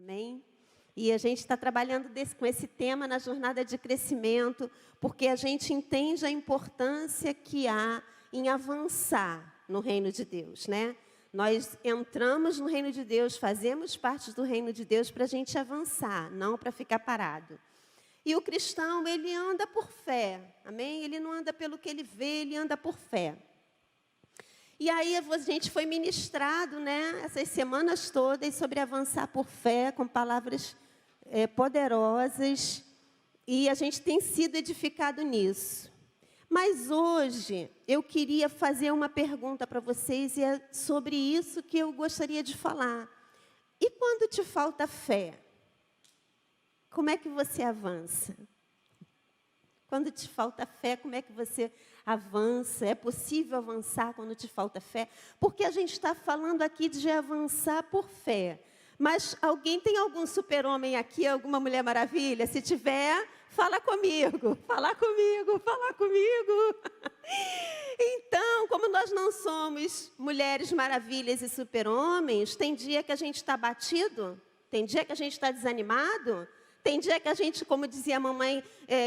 Amém? E a gente está trabalhando com esse tema na jornada de crescimento, porque a gente entende a importância que há em avançar no reino de Deus, né? Nós entramos no reino de Deus, fazemos parte do reino de Deus para a gente avançar, não para ficar parado. E o cristão, ele anda por fé, amém? Ele não anda pelo que ele vê, ele anda por fé. E aí a gente foi ministrado, né, essas semanas todas sobre avançar por fé, com palavras poderosas, e a gente tem sido edificado nisso. Mas hoje eu queria fazer uma pergunta para vocês, e é sobre isso que eu gostaria de falar. E quando te falta fé, como é que você avança? Quando te falta fé, como é que você avança? É possível avançar quando te falta fé? Porque a gente está falando aqui de avançar por fé. Mas alguém tem algum super-homem aqui, alguma Mulher Maravilha? Se tiver, fala comigo, fala comigo, fala comigo. Então, como nós não somos Mulheres Maravilhas e super-homens, tem dia que a gente está batido, tem dia que a gente está desanimado, tem dia que a gente, como dizia a mamãe,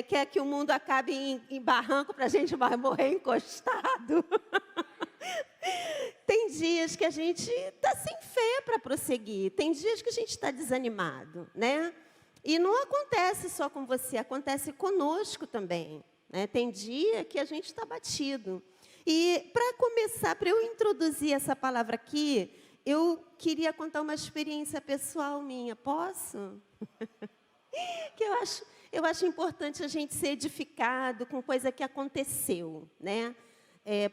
quer que o mundo acabe em barranco para a gente morrer encostado. Tem dias que a gente está sem fé para prosseguir. Tem dias que a gente está desanimado, né? E não acontece só com você, acontece conosco também, né? Tem dia que a gente está batido. E para começar, para eu introduzir essa palavra aqui, eu queria contar uma experiência pessoal minha. Posso? Que eu acho importante a gente ser edificado com coisa que aconteceu, né?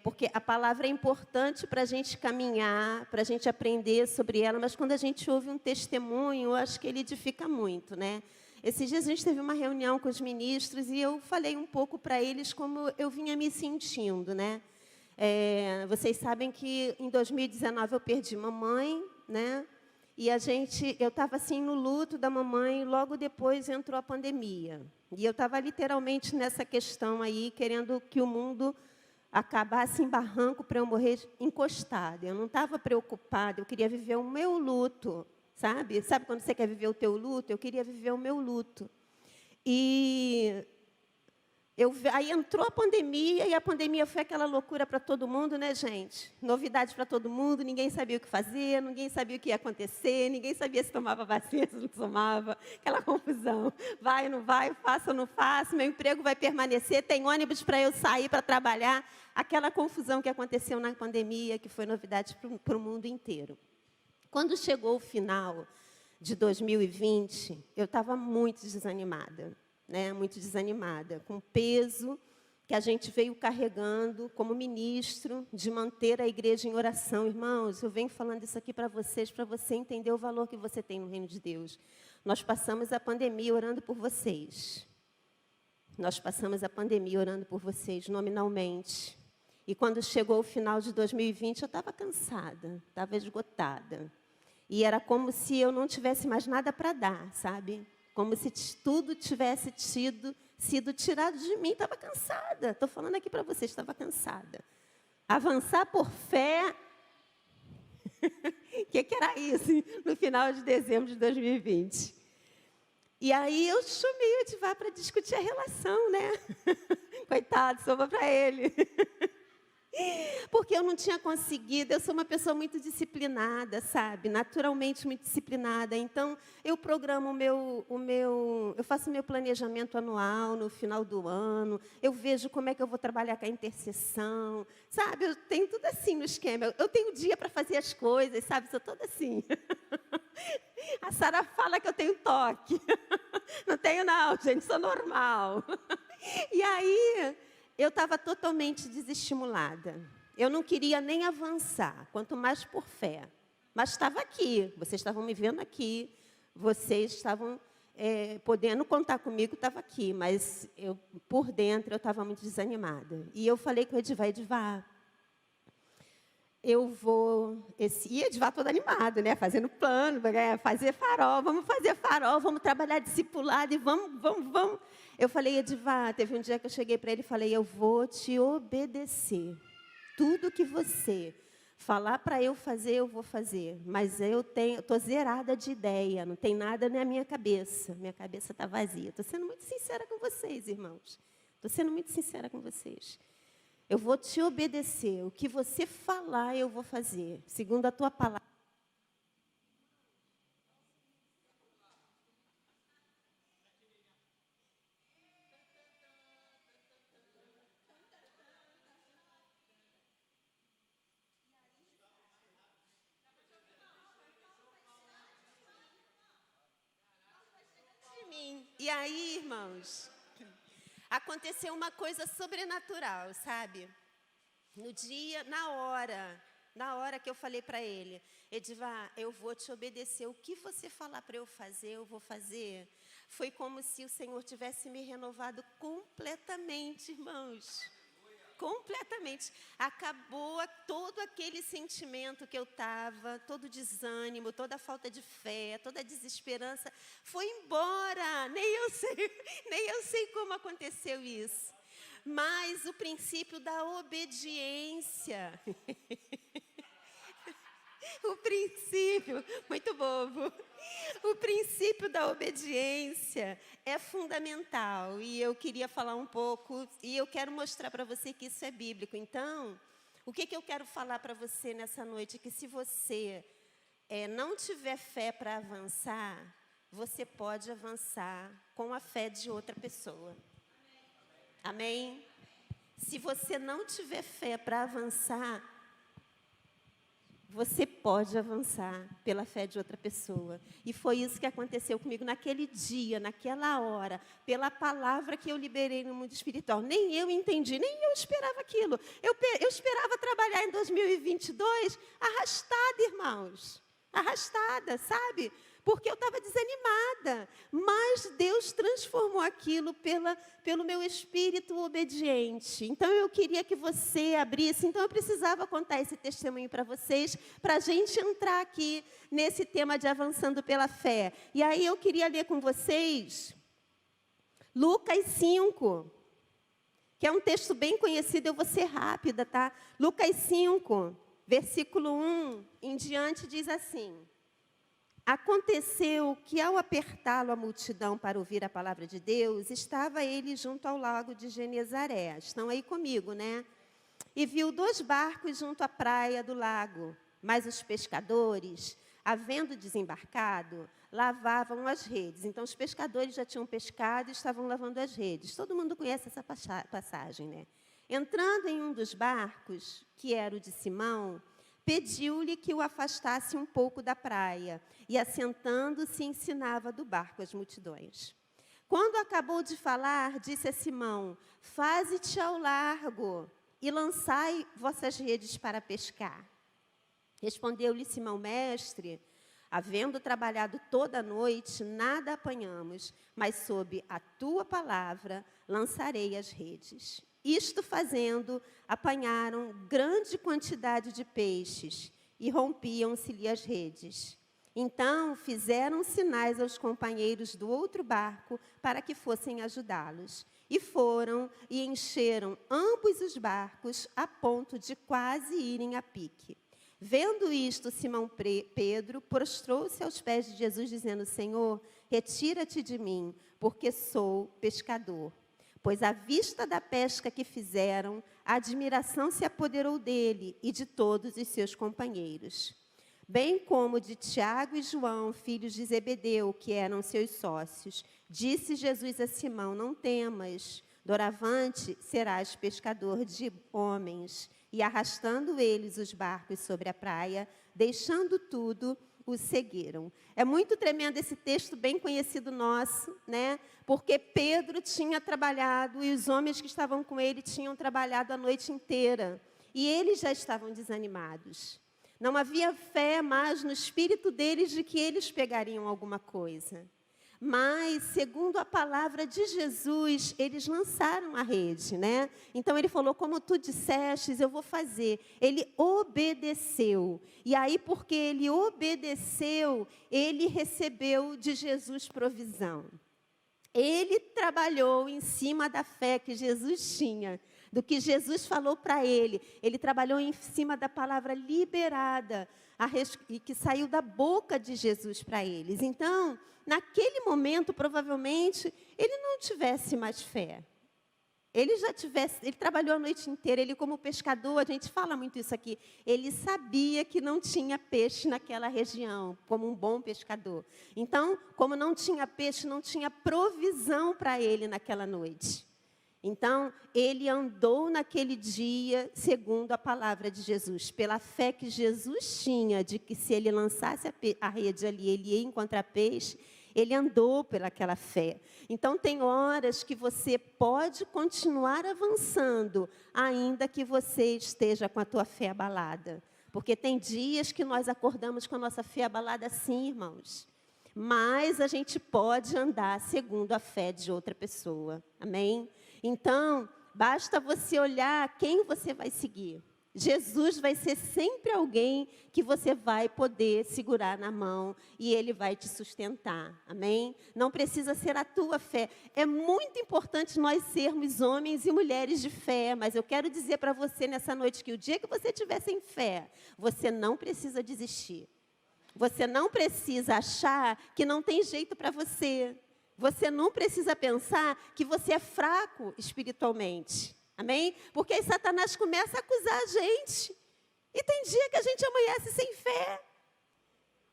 Porque a palavra é importante para a gente caminhar, para a gente aprender sobre ela, mas quando a gente ouve um testemunho, eu acho que ele edifica muito, né? Esses dias a gente teve uma reunião com os ministros e eu falei um pouco para eles como eu vinha me sentindo, né? Vocês sabem que em 2019 eu perdi mamãe, né? E eu estava assim no luto da mamãe, logo depois entrou a pandemia. E eu estava literalmente nessa questão aí, querendo que o mundo acabasse em barranco para eu morrer encostada. Eu não estava preocupada, eu queria viver o meu luto, sabe? Sabe quando você quer viver o teu luto? Eu queria viver o meu luto. E aí entrou a pandemia, e a pandemia foi aquela loucura para todo mundo, né, gente? Novidade para todo mundo, ninguém sabia o que fazer, ninguém sabia o que ia acontecer, ninguém sabia se tomava vacina, se não tomava, aquela confusão. Vai, não vai, faço ou não faço, meu emprego vai permanecer, tem ônibus para eu sair para trabalhar. Aquela confusão que aconteceu na pandemia, que foi novidade para o mundo inteiro. Quando chegou o final de 2020, eu estava muito desanimada. Né, muito desanimada, com o peso que a gente veio carregando como ministro de manter a igreja em oração. Irmãos, eu venho falando isso aqui para você entender o valor que você tem no reino de Deus. Nós passamos a pandemia orando por vocês. Nós passamos a pandemia orando por vocês, nominalmente. E quando chegou o final de 2020, eu estava cansada, estava esgotada. E era como se eu não tivesse mais nada para dar, sabe? Como se tudo tivesse sido tirado de mim. Estava cansada. Estou falando aqui para vocês, estava cansada. Avançar por fé. O que era isso no final de dezembro de 2020? E aí eu chamei o Edivar para discutir a relação, né? Coitado, sobrou para ele. Porque eu não tinha conseguido, eu sou uma pessoa muito disciplinada, sabe? Naturalmente muito disciplinada. Então, eu programo eu faço meu planejamento anual no final do ano, eu vejo como é que eu vou trabalhar com a intercessão, sabe? Eu tenho tudo assim no esquema. Eu tenho dia para fazer as coisas, sabe? Sou toda assim. A Sara fala que eu tenho toque. Não tenho não, gente, sou normal. E aí eu estava totalmente desestimulada. Eu não queria nem avançar, quanto mais por fé. Mas estava aqui, vocês estavam me vendo aqui, vocês estavam podendo contar comigo, estava aqui. Mas por dentro eu estava muito desanimada. E eu falei com o Edivar, eu vou... E Edivar todo animado, né? Fazendo plano, fazer farol, vamos trabalhar discipulado e vamos. Eu falei, Edivar, teve um dia que eu cheguei para ele e falei, eu vou te obedecer. Tudo que você Falar para eu fazer, eu vou fazer. Mas eu estou zerada de ideia, não tem nada na minha cabeça. Minha cabeça está vazia. Estou sendo muito sincera com vocês, irmãos. Estou sendo muito sincera com vocês. Eu vou te obedecer. O que você falar, eu vou fazer. Segundo a tua palavra. E aí, irmãos, aconteceu uma coisa sobrenatural, sabe? No dia, na hora que eu falei para ele, Edivar, eu vou te obedecer, o que você falar para eu fazer, eu vou fazer. Foi como se o Senhor tivesse me renovado completamente, irmãos. Completamente. Acabou todo aquele sentimento que eu estava, todo desânimo, toda a falta de fé, toda a desesperança, foi embora. Nem eu sei como aconteceu isso. Mas o princípio da obediência. O princípio, muito bobo. O princípio da obediência é fundamental. E eu queria falar um pouco, e eu quero mostrar para você que isso é bíblico. Então, o que eu quero falar para você nessa noite? Que se você não tiver fé para avançar, você pode avançar com a fé de outra pessoa. Amém? Se você não tiver fé para avançar, você pode avançar pela fé de outra pessoa. E foi isso que aconteceu comigo naquele dia, naquela hora, pela palavra que eu liberei no mundo espiritual. Nem eu entendi, nem eu esperava aquilo. Eu esperava trabalhar em 2022 arrastada, irmãos. Arrastada, sabe? Porque eu estava desanimada. Mas Deus transformou aquilo pelo meu espírito obediente. Então, eu queria que você abrisse. Então, eu precisava contar esse testemunho para vocês, para a gente entrar aqui nesse tema de avançando pela fé. E aí, eu queria ler com vocês Lucas 5, que é um texto bem conhecido. Eu vou ser rápida, tá? Lucas 5, versículo 1 em diante, diz assim: aconteceu que, ao apertá-lo a multidão para ouvir a palavra de Deus, estava ele junto ao lago de Genezaré. Estão aí comigo, né? E viu 2 barcos junto à praia do lago. Mas os pescadores, havendo desembarcado, lavavam as redes. Então, os pescadores já tinham pescado e estavam lavando as redes. Todo mundo conhece essa passagem, né? Entrando em um dos barcos, que era o de Simão, pediu-lhe que o afastasse um pouco da praia, e, assentando-se, ensinava do barco as multidões. Quando acabou de falar, disse a Simão: faze-te ao largo e lançai vossas redes para pescar. Respondeu-lhe Simão: mestre, havendo trabalhado toda a noite, nada apanhamos, mas sob a tua palavra lançarei as redes. Isto fazendo, apanharam grande quantidade de peixes e rompiam-se-lhe as redes. Então, fizeram sinais aos companheiros do outro barco para que fossem ajudá-los. E foram e encheram ambos os barcos a ponto de quase irem a pique. Vendo isto, Simão Pedro prostrou-se aos pés de Jesus, dizendo: Senhor, retira-te de mim, porque sou pescador. Pois, à vista da pesca que fizeram, a admiração se apoderou dele e de todos os seus companheiros. Bem como de Tiago e João, filhos de Zebedeu, que eram seus sócios. Disse Jesus a Simão: não temas, doravante serás pescador de homens. E, arrastando eles os barcos sobre a praia, deixando tudo, o seguiram. É muito tremendo esse texto, bem conhecido nosso, né? Porque Pedro tinha trabalhado e os homens que estavam com ele tinham trabalhado a noite inteira. E eles já estavam desanimados. Não havia fé mais no espírito deles de que eles pegariam alguma coisa. Mas, segundo a palavra de Jesus, eles lançaram a rede, né? Então, ele falou: como tu dissestes, eu vou fazer. Ele obedeceu. E aí, porque ele obedeceu, ele recebeu de Jesus provisão. Ele trabalhou em cima da fé que Jesus tinha. do que Jesus falou para ele. Ele trabalhou em cima da palavra liberada, e que saiu da boca de Jesus para eles. Então, naquele momento, provavelmente, ele não tivesse mais fé. Ele trabalhou a noite inteira, ele como pescador, a gente fala muito isso aqui, ele sabia que não tinha peixe naquela região, como um bom pescador. Então, como não tinha peixe, não tinha provisão para ele naquela noite. Então, ele andou naquele dia segundo a palavra de Jesus, pela fé que Jesus tinha, de que se ele lançasse a rede ali, ele ia encontrar peixe. Ele andou pelaquela fé. Então, tem horas que você pode continuar avançando, ainda que você esteja com a tua fé abalada. Porque tem dias que nós acordamos com a nossa fé abalada, sim, irmãos. Mas a gente pode andar segundo a fé de outra pessoa. Amém? Então, basta você olhar quem você vai seguir. Jesus vai ser sempre alguém que você vai poder segurar na mão e ele vai te sustentar, amém? Não precisa ser a tua fé. É muito importante nós sermos homens e mulheres de fé, mas eu quero dizer para você nessa noite que o dia que você estiver sem fé, você não precisa desistir. Você não precisa achar que não tem jeito para você. Você não precisa pensar que você é fraco espiritualmente. Amém? Porque aí Satanás começa a acusar a gente. E tem dia que a gente amanhece sem fé.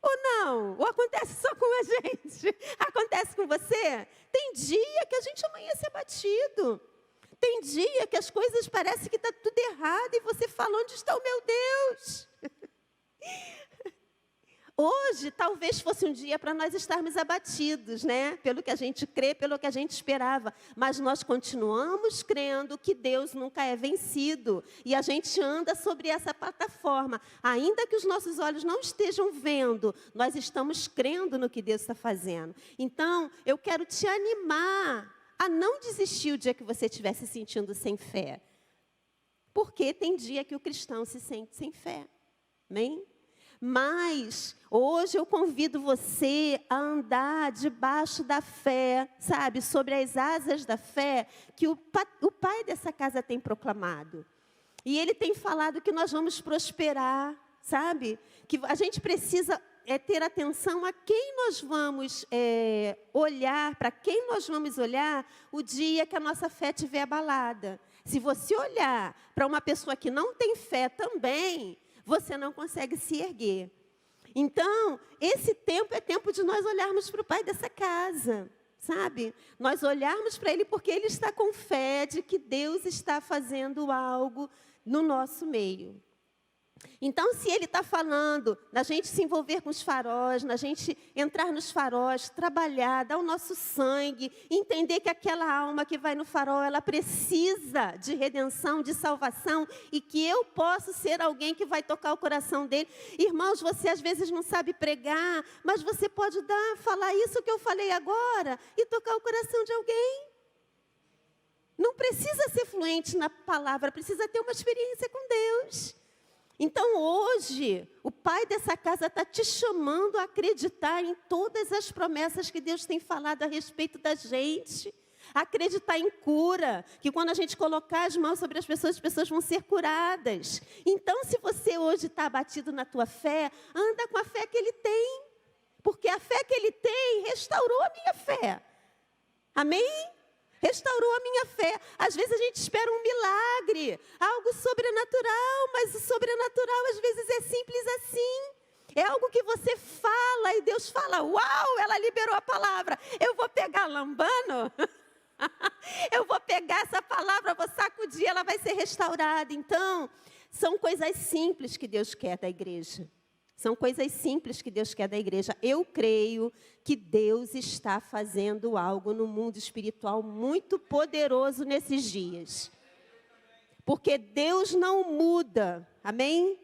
Ou não? Ou acontece só com a gente? Acontece com você? Tem dia que a gente amanhece abatido. Tem dia que as coisas parecem que está tudo errado. E você fala, onde está o meu Deus? Hoje, talvez fosse um dia para nós estarmos abatidos, né? Pelo que a gente crê, pelo que a gente esperava. Mas nós continuamos crendo que Deus nunca é vencido. E a gente anda sobre essa plataforma. Ainda que os nossos olhos não estejam vendo, nós estamos crendo no que Deus está fazendo. Então, eu quero te animar a não desistir o dia que você estiver se sentindo sem fé. Porque tem dia que o cristão se sente sem fé. Amém? Mas hoje eu convido você a andar debaixo da fé, sabe? Sobre as asas da fé que o pai dessa casa tem proclamado. E ele tem falado que nós vamos prosperar, sabe? Que a gente precisa ter atenção a quem nós vamos olhar, para quem nós vamos olhar o dia que a nossa fé estiver abalada. Se você olhar para uma pessoa que não tem fé também, você não consegue se erguer. Então, esse tempo é tempo de nós olharmos para o pai dessa casa, sabe? Nós olharmos para ele porque ele está com fé de que Deus está fazendo algo no nosso meio. Então, se ele está falando da gente se envolver com os faróis, da gente entrar nos faróis, trabalhar, dar o nosso sangue, entender que aquela alma que vai no farol, ela precisa de redenção, de salvação, e que eu posso ser alguém que vai tocar o coração dele. Irmãos, você às vezes não sabe pregar, mas você pode falar isso que eu falei agora e tocar o coração de alguém. Não precisa ser fluente na palavra, precisa ter uma experiência com Deus. Então, hoje, o pai dessa casa está te chamando a acreditar em todas as promessas que Deus tem falado a respeito da gente. Acreditar em cura, que quando a gente colocar as mãos sobre as pessoas vão ser curadas. Então, se você hoje está abatido na tua fé, anda com a fé que ele tem. Porque a fé que ele tem restaurou a minha fé. Amém? Restaurou a minha fé. Às vezes a gente espera um milagre, algo sobrenatural, mas o sobrenatural às vezes é simples assim. É algo que você fala e Deus fala, uau, ela liberou a palavra. Eu vou pegar lambano, eu vou pegar essa palavra, vou sacudir, ela vai ser restaurada. Então, são coisas simples que Deus quer da igreja. São coisas simples que Deus quer da igreja. Eu creio que Deus está fazendo algo no mundo espiritual muito poderoso nesses dias. Porque Deus não muda, amém?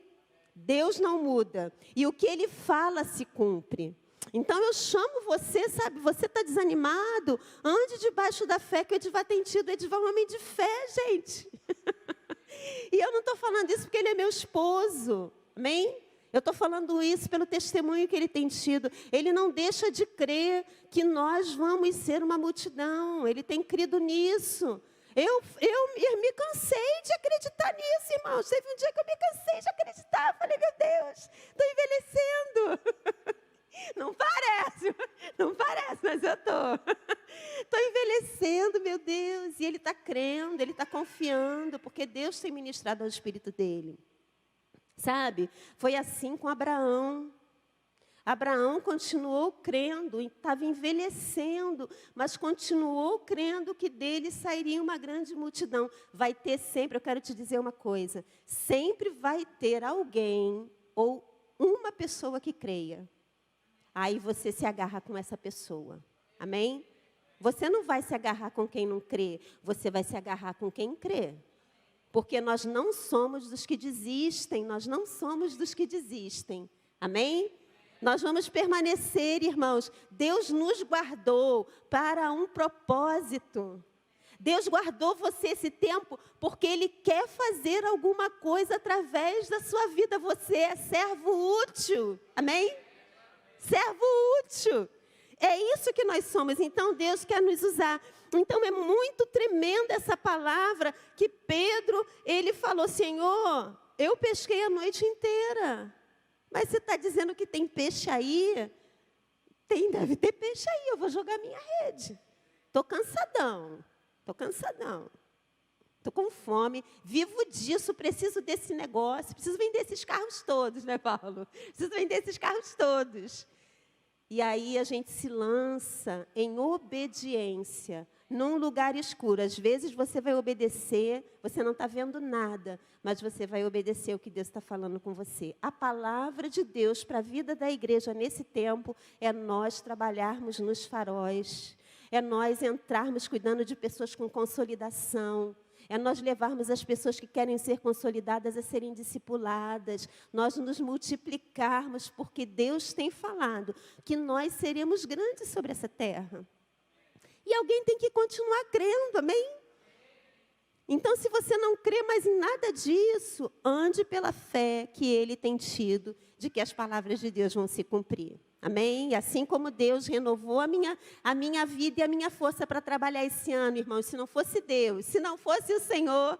Deus não muda. E o que Ele fala se cumpre. Então eu chamo você, sabe, você está desanimado? Ande debaixo da fé que o Edivar tem tido. O Edivar é um homem de fé, gente. E eu não estou falando isso porque ele é meu esposo, amém? Eu estou falando isso pelo testemunho que ele tem tido. Ele não deixa de crer que nós vamos ser uma multidão. Ele tem crido nisso. Eu me cansei de acreditar nisso, irmãos. Teve um dia que eu me cansei de acreditar nisso, irmãos. Teve um dia que eu me cansei de acreditar. Eu falei, meu Deus, estou envelhecendo. Não parece, mas eu estou. Estou envelhecendo, meu Deus. E ele está crendo, ele está confiando, porque Deus tem ministrado ao espírito dele. Sabe? Foi assim com Abraão. Abraão continuou crendo, estava envelhecendo, mas continuou crendo que dele sairia uma grande multidão. Vai ter sempre, eu quero te dizer uma coisa, sempre vai ter alguém ou uma pessoa que creia. Aí você se agarra com essa pessoa. Amém? Você não vai se agarrar com quem não crê, você vai se agarrar com quem crê. Porque nós não somos dos que desistem, nós não somos dos que desistem. Amém? Nós vamos permanecer, irmãos. Deus nos guardou para um propósito. Deus guardou você esse tempo porque Ele quer fazer alguma coisa através da sua vida. Você é servo útil. Amém? Servo útil. É isso que nós somos. Então, Deus quer nos usar. Então, é muito tremenda essa palavra que Pedro, ele falou, Senhor, eu pesquei a noite inteira. Mas você está dizendo que tem peixe aí? Deve ter peixe aí, eu vou jogar minha rede. Estou cansadão. Estou com fome, vivo disso, preciso desse negócio. Preciso vender esses carros todos, né, Paulo? Preciso vender esses carros todos. E aí a gente se lança em obediência, num lugar escuro. Às vezes você vai obedecer, você não está vendo nada, mas você vai obedecer o que Deus está falando com você. A palavra de Deus para a vida da igreja nesse tempo é nós trabalharmos nos faróis, é nós entrarmos cuidando de pessoas com consolidação, é nós levarmos as pessoas que querem ser consolidadas a serem discipuladas, nós nos multiplicarmos, porque Deus tem falado que nós seremos grandes sobre essa terra. E alguém tem que continuar crendo, amém? Então, se você não crê mais em nada disso, ande pela fé que ele tem tido, de que as palavras de Deus vão se cumprir. Amém? E assim como Deus renovou a minha vida e a minha força para trabalhar esse ano, irmãos, se não fosse Deus, se não fosse o Senhor,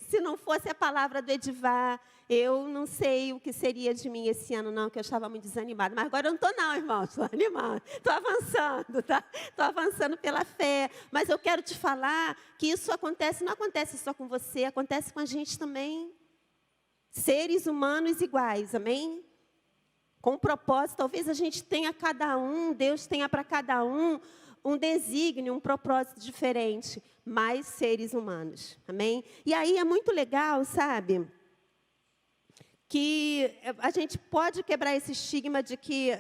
se não fosse a palavra do Edivar, eu não sei o que seria de mim esse ano, não, que eu estava muito desanimada. Mas agora eu não estou não, irmãos, estou animada, estou avançando, tá? Estou avançando pela fé. Mas eu quero te falar que isso acontece, não acontece só com você, acontece com a gente também. Seres humanos iguais, amém? Com propósito, talvez a gente tenha cada um, Deus tenha para cada um desígnio, um propósito diferente, mas seres humanos, amém? E aí é muito legal, sabe, que a gente pode quebrar esse estigma de que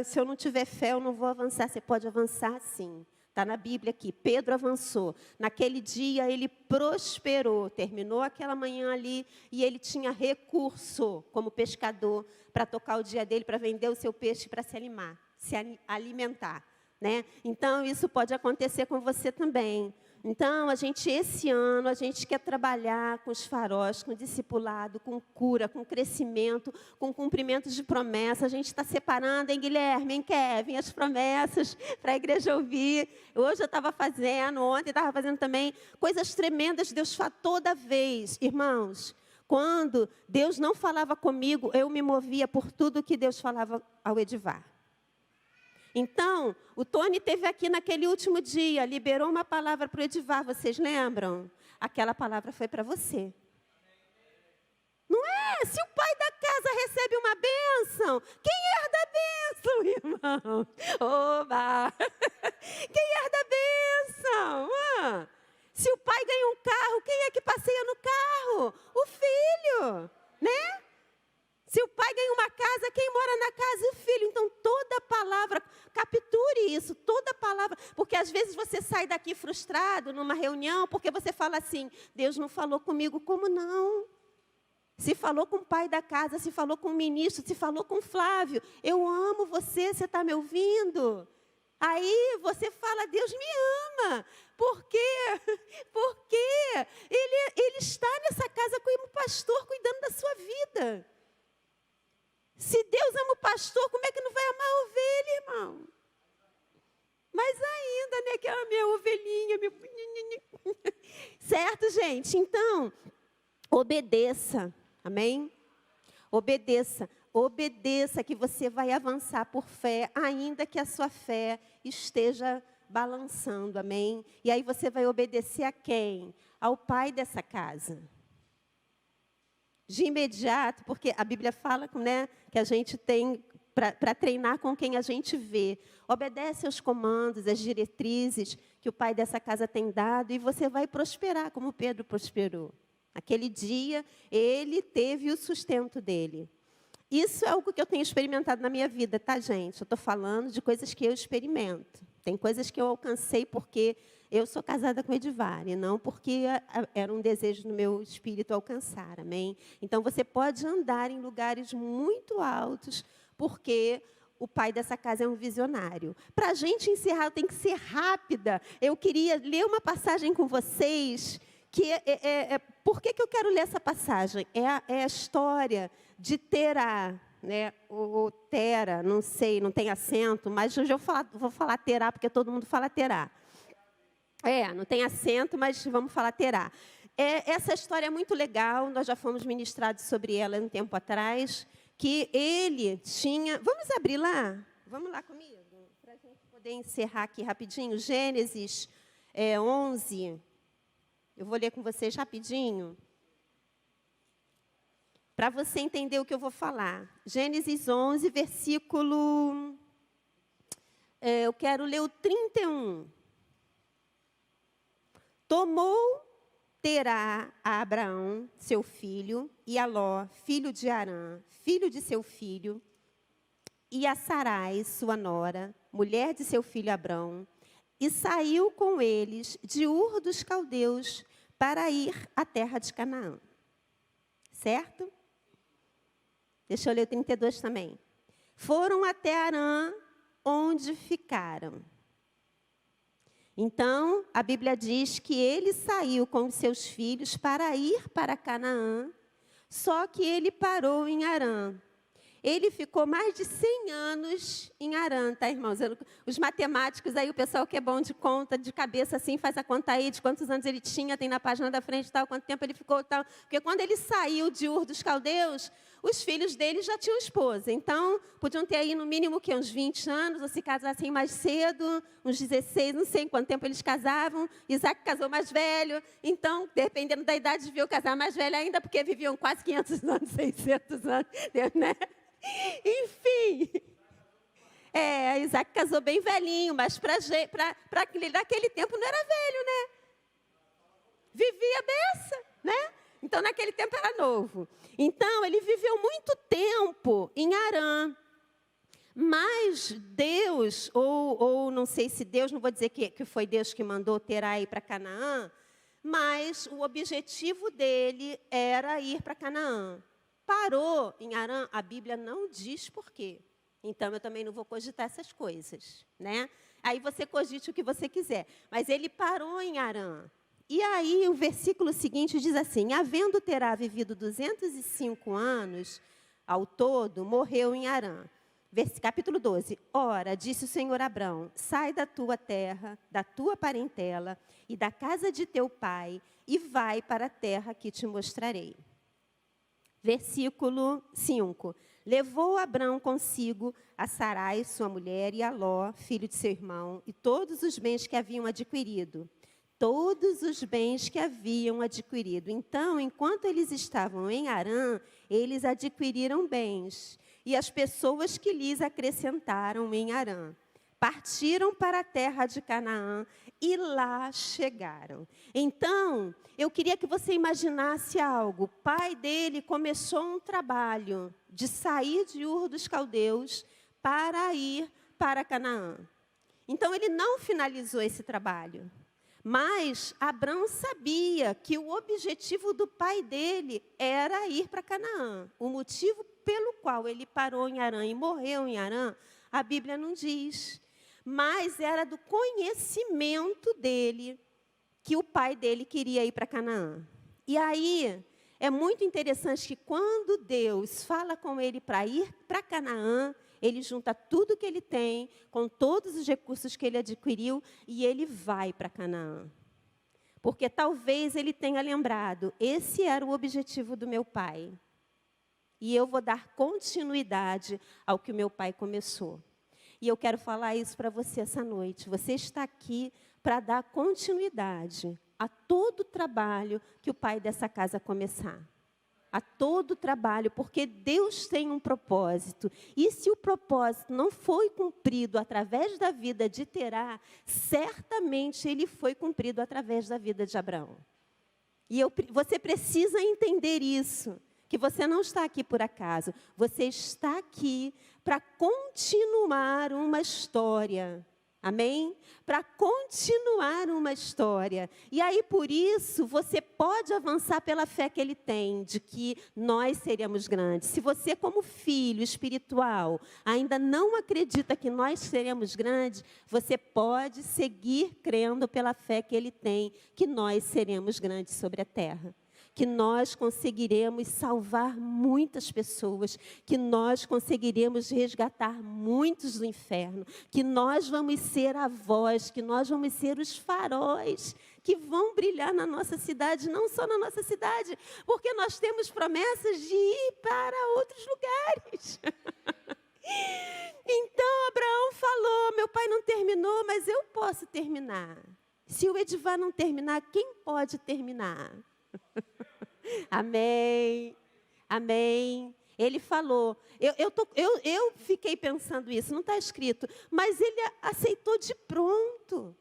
se eu não tiver fé eu não vou avançar. Você pode avançar sim. Está na Bíblia aqui, Pedro avançou. Naquele dia ele prosperou, terminou aquela manhã ali e ele tinha recurso como pescador para tocar o dia dele, para vender o seu peixe, para se alimentar, né? Então isso pode acontecer com você também. Então, esse ano, a gente quer trabalhar com os faróis, com discipulado, com cura, com crescimento, com cumprimento de promessas. A gente está separando, hein, Guilherme, hein, Kevin, as promessas para a igreja ouvir. Hoje eu estava fazendo, ontem estava fazendo também, coisas tremendas. Deus fala toda vez, irmãos. Quando Deus não falava comigo, eu me movia por tudo que Deus falava ao Edivar. Então, o Tony esteve aqui naquele último dia, liberou uma palavra para o Edivar, vocês lembram? Aquela palavra foi para você. Não é? Se o pai da casa recebe uma bênção, quem herda a bênção, irmão? Oba! Quem herda a bênção? Se o pai ganha um carro, quem é que passeia no carro? O filho, né? Se o pai ganha uma casa, quem mora na casa? O filho. Então, toda palavra, capture isso, toda palavra. Porque às vezes você sai daqui frustrado numa reunião, porque você fala assim, Deus não falou comigo, como não? Se falou com o pai da casa, se falou com o ministro, se falou com o Flávio. Eu amo você, você está me ouvindo? Aí você fala, Deus me ama. Por quê? Porque Ele está nessa casa como pastor, cuidando da sua vida. Se Deus ama o pastor, como é que não vai amar a ovelha, irmão? Mais ainda, né, que é a minha ovelhinha, meu... Certo, gente? Então, obedeça. Amém? Obedeça. Obedeça que você vai avançar por fé, ainda que a sua fé esteja balançando. Amém? E aí você vai obedecer a quem? Ao pai dessa casa. De imediato, porque a Bíblia fala, né, que a gente tem para treinar com quem a gente vê. Obedece aos comandos, às diretrizes que o pai dessa casa tem dado e você vai prosperar como Pedro prosperou. Naquele dia, ele teve o sustento dele. Isso é algo que eu tenho experimentado na minha vida, tá, gente? Eu estou falando de coisas que eu experimento. Tem coisas que eu alcancei porque eu sou casada com Edivar, e não porque era um desejo no meu espírito alcançar, amém? Então, você pode andar em lugares muito altos, porque o pai dessa casa é um visionário. Para a gente encerrar, eu tenho que ser rápida. Eu queria ler uma passagem com vocês, que por que eu quero ler essa passagem? É a história de Terá, né? O Tera, não sei, não tem acento, mas hoje eu vou falar Terá, porque todo mundo fala Terá. Não tem acento, mas vamos falar Terá. Essa história é muito legal, nós já fomos ministrados sobre ela um tempo atrás, que ele tinha... Vamos abrir lá? Vamos lá comigo? Para a gente poder encerrar aqui rapidinho. Gênesis 11. Eu vou ler com vocês rapidinho, para você entender o que eu vou falar. Gênesis 11, versículo... eu quero ler o 31. Tomou Terá a Abraão, seu filho, e a Ló, filho de Harã, filho de seu filho, e a Sarai, sua nora, mulher de seu filho Abrão, e saiu com eles de Ur dos Caldeus para ir à terra de Canaã. Certo? Deixa eu ler o 32 também. Foram até Harã, onde ficaram. Então, a Bíblia diz que ele saiu com os seus filhos para ir para Canaã, só que ele parou em Harã. Ele ficou mais de 100 anos em Harã, tá, irmãos? Os matemáticos aí, o pessoal que é bom de conta, de cabeça assim, faz a conta aí de quantos anos ele tinha, tem na página da frente tal, quanto tempo ele ficou tal. Porque quando ele saiu de Ur dos Caldeus, os filhos dele já tinham esposa. Então, podiam ter aí no mínimo que uns 20 anos, ou se casassem mais cedo, uns 16, não sei quanto tempo eles casavam. Isaac casou mais velho. Então, dependendo da idade, deviam casar mais velho ainda, porque viviam quase 500 anos, 600 anos, né? Enfim, Isaac casou bem velhinho, mas naquele tempo não era velho, né? Vivia beça, né? Então, naquele tempo era novo. Então, ele viveu muito tempo em Harã. Mas Deus, ou não sei se Deus, não vou dizer que foi Deus que mandou Terá ir para Canaã, mas o objetivo dele era ir para Canaã. Parou em Harã, a Bíblia não diz por quê. Então, eu também não vou cogitar essas coisas, né? Aí você cogite o que você quiser. Mas ele parou em Harã. E aí, o versículo seguinte diz assim: havendo Terá vivido 205 anos ao todo, morreu em Harã. Capítulo 12. Ora, disse o Senhor a Abrão: sai da tua terra, da tua parentela e da casa de teu pai, e vai para a terra que te mostrarei. Versículo 5. Levou Abrão consigo a Sarai, sua mulher, e a Ló, filho de seu irmão, e todos os bens que haviam adquirido. Todos os bens que haviam adquirido. Então, enquanto eles estavam em Harã, eles adquiriram bens. E as pessoas que lhes acrescentaram em Harã partiram para a terra de Canaã e lá chegaram. Então, eu queria que você imaginasse algo. O pai dele começou um trabalho de sair de Ur dos Caldeus para ir para Canaã. Então, ele não finalizou esse trabalho. Mas Abrão sabia que o objetivo do pai dele era ir para Canaã. O motivo pelo qual ele parou em Harã e morreu em Harã, a Bíblia não diz. Mas era do conhecimento dele que o pai dele queria ir para Canaã. E aí, é muito interessante que quando Deus fala com ele para ir para Canaã, ele junta tudo que ele tem, com todos os recursos que ele adquiriu, e ele vai para Canaã. Porque talvez ele tenha lembrado, esse era o objetivo do meu pai. E eu vou dar continuidade ao que o meu pai começou. E eu quero falar isso para você essa noite. Você está aqui para dar continuidade a todo o trabalho que o pai dessa casa começar. A todo o trabalho, porque Deus tem um propósito. E se o propósito não foi cumprido através da vida de Terá, certamente ele foi cumprido através da vida de Abraão. E você precisa entender isso, que você não está aqui por acaso. Você está aqui para continuar uma história. Amém? Para continuar uma história. E aí, por isso, você pode avançar pela fé que ele tem, de que nós seremos grandes. Se você, como filho espiritual, ainda não acredita que nós seremos grandes, você pode seguir crendo pela fé que ele tem, que nós seremos grandes sobre a terra. Que nós conseguiremos salvar muitas pessoas, que nós conseguiremos resgatar muitos do inferno, que nós vamos ser a voz, que nós vamos ser os faróis que vão brilhar na nossa cidade, não só na nossa cidade, porque nós temos promessas de ir para outros lugares. Então Abraão falou, meu pai não terminou, mas eu posso terminar. Se o Edivar não terminar, quem pode terminar? Amém, amém. Ele falou, eu fiquei pensando isso, não está escrito, mas ele aceitou de pronto.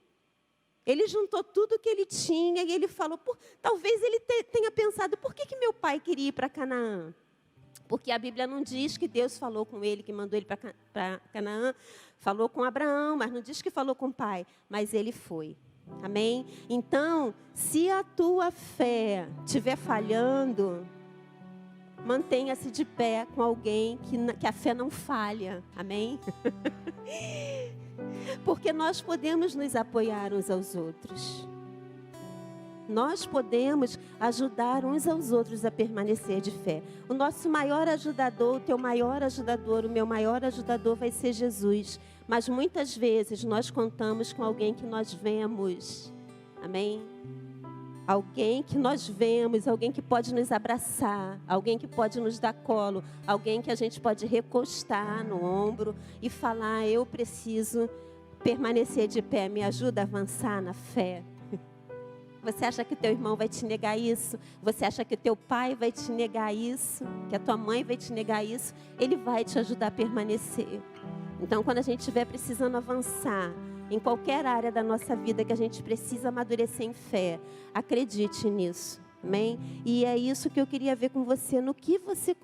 Ele juntou tudo o que ele tinha e ele falou, talvez ele tenha pensado, por que meu pai queria ir para Canaã? Porque a Bíblia não diz que Deus falou com ele, que mandou ele para Canaã, falou com Abraão, mas não diz que falou com o pai, mas ele foi. Amém? Então, se a tua fé estiver falhando, mantenha-se de pé com alguém que a fé não falha. Amém? Porque nós podemos nos apoiar uns aos outros. Nós podemos ajudar uns aos outros a permanecer de fé. O nosso maior ajudador, o teu maior ajudador, o meu maior ajudador vai ser Jesus. Mas muitas vezes nós contamos com alguém que nós vemos. Amém? Alguém que nós vemos, alguém que pode nos abraçar, alguém que pode nos dar colo, alguém que a gente pode recostar no ombro e falar, eu preciso permanecer de pé, me ajuda a avançar na fé. Você acha que o teu irmão vai te negar isso? Você acha que o teu pai vai te negar isso? Que a tua mãe vai te negar isso? Ele vai te ajudar a permanecer. Então, quando a gente estiver precisando avançar em qualquer área da nossa vida que a gente precisa amadurecer em fé, acredite nisso, amém? E é isso que eu queria ver com você, no que você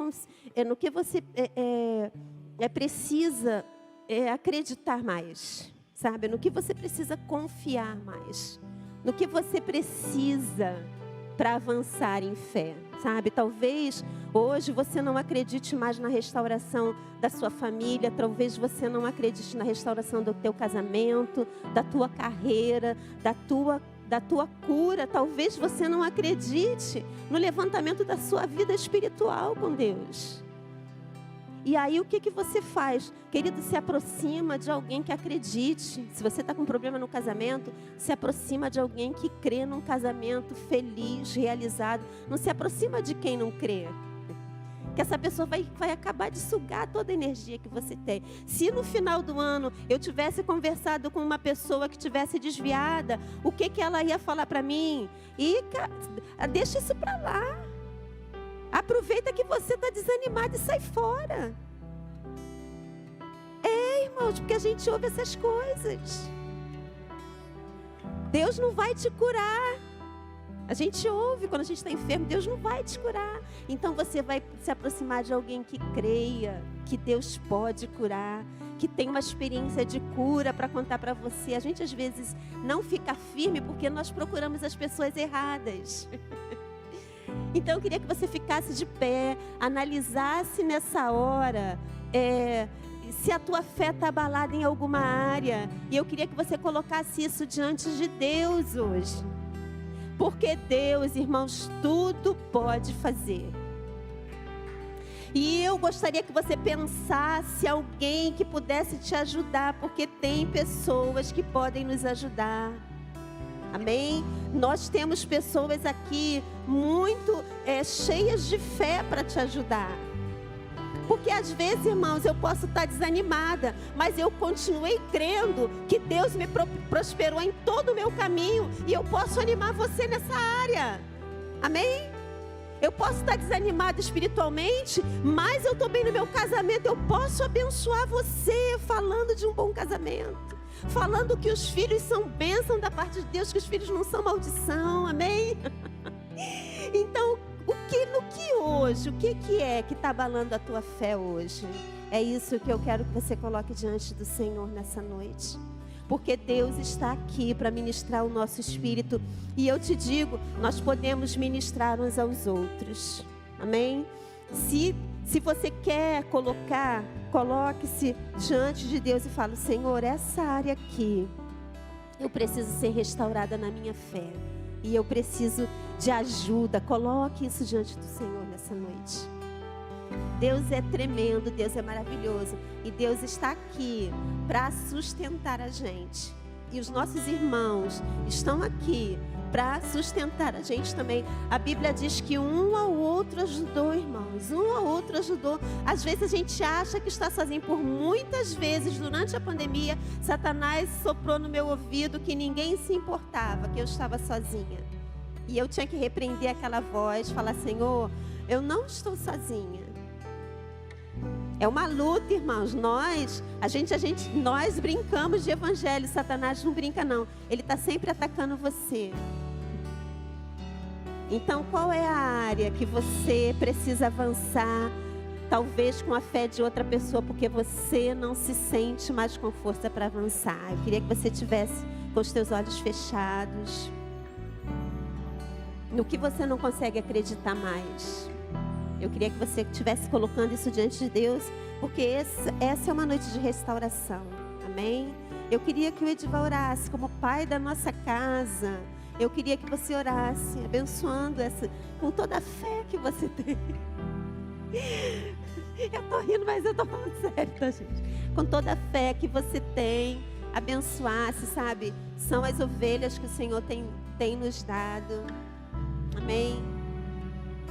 precisa acreditar mais, sabe? No que você precisa confiar mais, no que você precisa para avançar em fé, sabe? Talvez hoje você não acredite mais na restauração da sua família, talvez você não acredite na restauração do teu casamento, da tua carreira, da tua cura. Talvez você não acredite no levantamento da sua vida espiritual com Deus. E aí o que você faz? Querido, se aproxima de alguém que acredite. Se você está com problema no casamento, se aproxima de alguém que crê num casamento feliz, realizado. Não se aproxima de quem não crê. Que essa pessoa vai acabar de sugar toda a energia que você tem. Se no final do ano eu tivesse conversado com uma pessoa que tivesse desviada, o que ela ia falar para mim? Deixa isso para lá. Aproveita que você está desanimado e sai fora. Irmãos, porque a gente ouve essas coisas. Deus não vai te curar. A gente ouve quando a gente está enfermo, Deus não vai te curar. Então você vai se aproximar de alguém que creia que Deus pode curar, que tem uma experiência de cura para contar para você. A gente às vezes não fica firme porque nós procuramos as pessoas erradas. Então eu queria que você ficasse de pé, analisasse nessa hora se a tua fé está abalada em alguma área. E eu queria que você colocasse isso diante de Deus hoje. Porque Deus, irmãos, tudo pode fazer. E eu gostaria que você pensasse alguém que pudesse te ajudar, porque tem pessoas que podem nos ajudar. Amém? Nós temos pessoas aqui muito cheias de fé para te ajudar. Porque às vezes, irmãos, eu posso estar desanimada, mas eu continuei crendo que Deus me prosperou em todo o meu caminho e eu posso animar você nessa área. Amém? Eu posso estar desanimada espiritualmente, mas eu estou bem no meu casamento. Eu posso abençoar você falando de um bom casamento, falando que os filhos são bênção da parte de Deus, que os filhos não são maldição. Amém? Então, no que hoje, o que é que está abalando a tua fé hoje? É isso que eu quero que você coloque diante do Senhor nessa noite. Porque Deus está aqui para ministrar o nosso espírito. E eu te digo, nós podemos ministrar uns aos outros. Amém? Se você quer coloque-se diante de Deus e fale: Senhor, essa área aqui, eu preciso ser restaurada na minha fé. E eu preciso de ajuda. Coloque isso diante do Senhor nessa noite. Deus é tremendo, Deus é maravilhoso. E Deus está aqui para sustentar a gente. E os nossos irmãos estão aqui para sustentar a gente também. A Bíblia diz que um ao outro ajudou, irmãos. Um ao outro ajudou. Às vezes a gente acha que está sozinho. Por muitas vezes, durante a pandemia, Satanás soprou no meu ouvido que ninguém se importava, que eu estava sozinha. E eu tinha que repreender aquela voz, falar: Senhor, eu não estou sozinha. É uma luta, irmãos. Nós brincamos de evangelho. Satanás não brinca, não. Ele está sempre atacando você. Então, qual é a área que você precisa avançar? Talvez com a fé de outra pessoa, porque você não se sente mais com força para avançar. Eu queria que você tivesse com os teus olhos fechados. No que você não consegue acreditar mais. Eu queria que você estivesse colocando isso diante de Deus, porque essa é uma noite de restauração. Amém? Eu queria que o Edivar orasse como pai da nossa casa. Eu queria que você orasse, abençoando com toda a fé que você tem. Eu estou rindo, mas eu estou falando sério, tá, gente? Com toda a fé que você tem, abençoasse, sabe? São as ovelhas que o Senhor tem nos dado. Amém?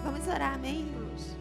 Vamos orar, amém, irmãos?